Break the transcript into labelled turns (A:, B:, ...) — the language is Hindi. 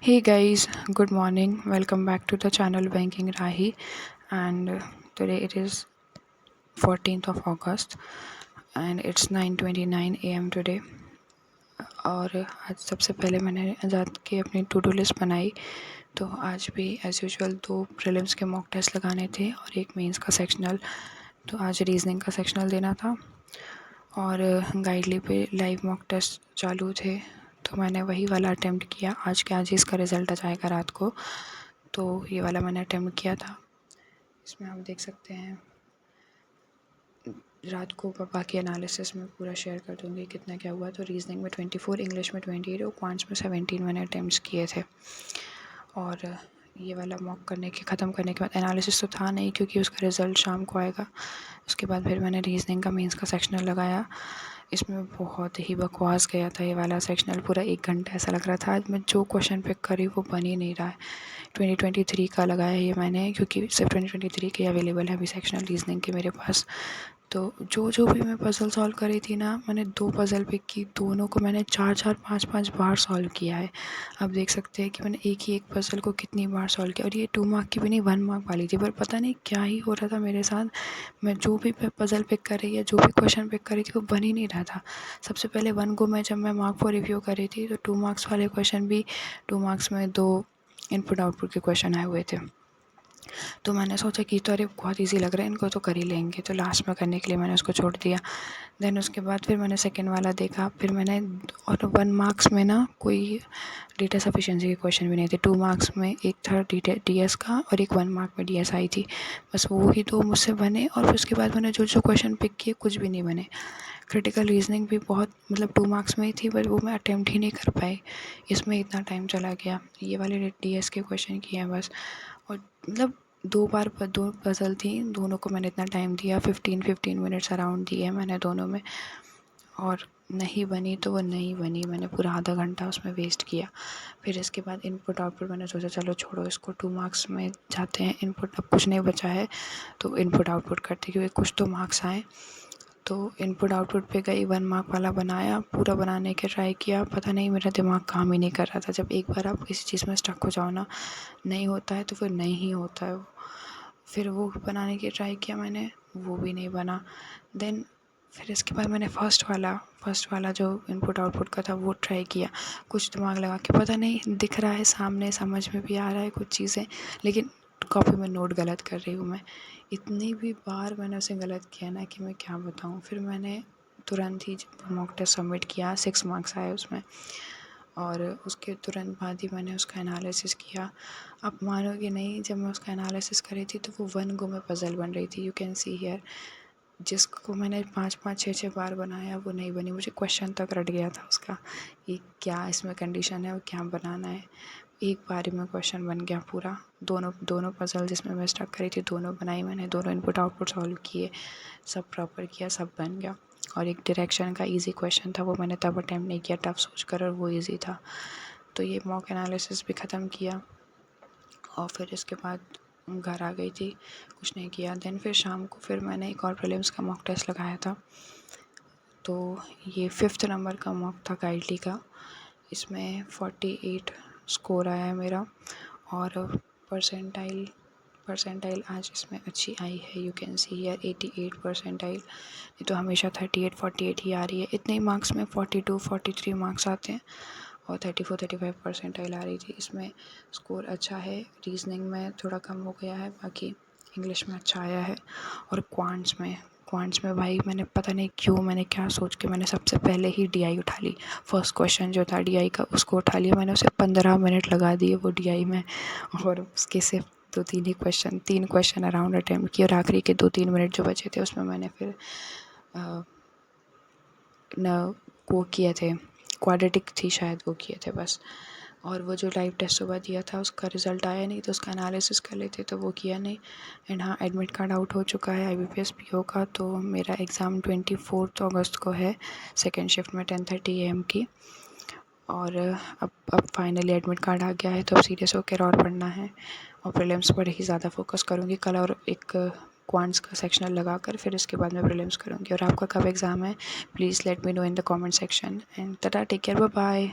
A: Hey guys, good morning. Welcome back to the channel Banking Rahi. And today it is 14th of August and it's 9:29 a.m. today. और आज सबसे पहले मैंने जाके के अपनी टू डू लिस्ट बनाई। तो आज भी एज़ यूजुअल 2 प्रीलिम्स के मॉक टेस्ट लगाने थे और एक मेंस का सेक्शनल। तो आज रीजनिंग का सेक्शनल देना था और गाइडली पे लाइव मॉक टेस्ट चालू थे। तो मैंने वही वाला अटेम्प्ट किया आज के आज ही इसका रिज़ल्ट आ जाएगा रात को। तो ये वाला मैंने अटेम्प्ट किया था। इसमें आप देख सकते हैं रात को बाकी एनालिसिस में पूरा शेयर कर दूँगी कितना क्या हुआ। तो रीजनिंग में 24, इंग्लिश में 28 और क्वांट्स में 17 मैंने अटेम्प्ट्स किए थे। और ये वाला मॉक ख़त्म करने के बाद एनालिसिस तो था नहीं क्योंकि उसका रिज़ल्ट शाम को आएगा। उसके बाद फिर मैंने रीजनिंग का मेंस का सेक्शनल लगाया। इसमें बहुत ही बकवास गया था ये वाला सेक्शनल। पूरा 1 घंटा ऐसा लग रहा था आज मैं जो क्वेश्चन पिक करी वो बन ही नहीं रहा है। 2023 का लगाया ये मैंने क्योंकि सिर्फ 2023 के अवेलेबल है अभी सेक्शनल रीजनिंग के मेरे पास। तो जो भी मैं पज़ल सॉल्व करी थी ना, मैंने 2 पज़ल पिक की, दोनों को मैंने 4-4 5-5 बार सॉल्व किया है। आप देख सकते हैं कि मैंने एक पज़ल को कितनी बार सॉल्व किया। और ये 2 मार्क की भी नहीं 1 मार्क वाली थी, पर पता नहीं क्या ही हो रहा था मेरे साथ। मैं जो भी पज़ल पिक कर रही या जो भी क्वेश्चन पिक कर रही थी वो बन ही नहीं रहा था। सबसे पहले 1 को जब मैं मार्क फॉर रिव्यू कर रही थी तो 2 मार्क्स वाले क्वेश्चन भी 2 मार्क्स में 2 इनपुट आउटपुट के क्वेश्चन आए हुए थे। तो मैंने सोचा कि तो अरे बहुत इजी लग रहा है, इनको तो कर ही लेंगे। तो लास्ट में करने के लिए मैंने उसको छोड़ दिया। देन उसके बाद फिर मैंने सेकंड वाला देखा। फिर मैंने और 1 मार्क्स में ना कोई डेटा सफिशिएंसी के क्वेश्चन भी नहीं थे। 2 मार्क्स में एक था डीएस का और एक 1 मार्क में डीएस आई थी। बस वो ही 2 मुझसे बने और फिर उसके बाद मैंने जो क्वेश्चन पिक किए कुछ भी नहीं बने। क्रिटिकल रीजनिंग भी बहुत 2 मार्क्स में ही थी, बट वो मैं अटेम्प्ट ही नहीं कर पाई। इसमें इतना टाइम चला गया। ये वाले डीएस के क्वेश्चन किए हैं बस। और 2 बार 2 पज़ल थी, दोनों को मैंने इतना टाइम दिया, 15-15 मिनट्स अराउंड दिए मैंने दोनों में। और नहीं बनी तो वो नहीं बनी, मैंने पूरा आधा घंटा उसमें वेस्ट किया। फिर इसके बाद इनपुट आउटपुट मैंने सोचा चलो छोड़ो इसको, 2 मार्क्स में जाते हैं। इनपुट अब कुछ नहीं बचा है तो इनपुट आउटपुट करते क्योंकि कुछ तो मार्क्स आए। तो इनपुट आउटपुट पे गई, 1 मार्क वाला बनाया, पूरा बनाने के ट्राई किया। पता नहीं मेरा दिमाग काम ही नहीं कर रहा था। जब एक बार आप किसी चीज़ में स्टक हो जाओ ना, नहीं होता है तो फिर नहीं ही होता है वो। फिर वो बनाने की ट्राई किया मैंने, वो भी नहीं बना। देन फिर इसके बाद मैंने फर्स्ट वाला जो इनपुट आउटपुट का था वो ट्राई किया। कुछ दिमाग लगा के, पता नहीं दिख रहा है सामने, समझ में भी आ रहा है कुछ चीज़ें, लेकिन कॉपी में नोट गलत कर रही हूँ मैं। इतनी भी बार मैंने उसे गलत किया ना कि मैं क्या बताऊँ। फिर मैंने तुरंत ही जब मॉक टेस्ट सबमिट किया, 6 मार्क्स आए उसमें। और उसके तुरंत बाद ही मैंने उसका एनालिसिस किया। आप मानोगे नहीं, जब मैं उसका एनालिसिस कर रही थी तो वो 1 गो में पज़ल बन रही थी। यू कैन सी हियर, जिसको मैंने 5-5 6-6 बार बनाया वो नहीं बनी। मुझे क्वेश्चन तक रट गया था उसका, ये क्या इसमें कंडीशन है और क्या बनाना है। एक बारी में क्वेश्चन बन गया पूरा। दोनों पज़ल जिसमें मैं स्टक करी थी दोनों बनाई मैंने, दोनों इनपुट आउटपुट सॉल्व किए, सब प्रॉपर किया, सब बन गया। और एक डायरेक्शन का इजी क्वेश्चन था, वो मैंने तब अटेम्प्ट नहीं किया, टफ सोच कर, और वो इजी था। तो ये मॉक एनालिसिस भी ख़त्म किया और फिर इसके बाद घर आ गई थी, कुछ नहीं किया। देन फिर शाम को फिर मैंने एक और प्रीलिम्स का मॉक टेस्ट लगाया था। तो ये 5th नंबर का मॉक था गाइडली का। इसमें 48 स्कोर आया है मेरा। और परसेंटाइल आज इसमें अच्छी आई है। You can see here 88 percentile. ये तो हमेशा 38 48 ही आ रही है। इतने ही मार्क्स में 42 43 मार्क्स आते हैं और 34 35 परसेंटाइल आ रही थी। इसमें स्कोर अच्छा है। रीजनिंग में थोड़ा कम हो गया है, बाकी इंग्लिश में अच्छा आया है। और क्वांट्स में भाई मैंने पता नहीं क्यों, मैंने क्या सोच के मैंने सबसे पहले ही डीआई उठा ली। फर्स्ट क्वेश्चन जो था डीआई का उसको उठा लिया मैंने। उसे 15 मिनट लगा दिए वो डीआई में, और उसके सिर्फ 3 क्वेश्चन अराउंड अटेम्प्ट किए। और आखिरी के 2-3 मिनट जो बचे थे उसमें मैंने फिर वो किए थे, क्वाड्रेटिक थी शायद, वो किए थे बस। और वो जो लाइव टेस्ट सुबह दिया था उसका रिज़ल्ट आया नहीं तो उसका एनालिसिस कर लेते, तो वो किया नहीं। एंड हाँ, एडमिट कार्ड आउट हो चुका है IBPS PO का। तो मेरा एग्ज़ाम 24 अगस्त को है, सेकेंड शिफ्ट में 10:30 AM की। और अब फाइनली एडमिट कार्ड आ गया है तो अब सीरियस होकर और पढ़ना है। और प्रीलिम्स पर ही ज़्यादा फोकस करूँगी कल, और एक क्वांट्स का सेक्शनल लगा कर फिर इसके बाद मैं प्रीलिम्स करूँगी। और आपका कब एग्ज़ाम है please let me know in the comment section. And tata, take care, bye bye.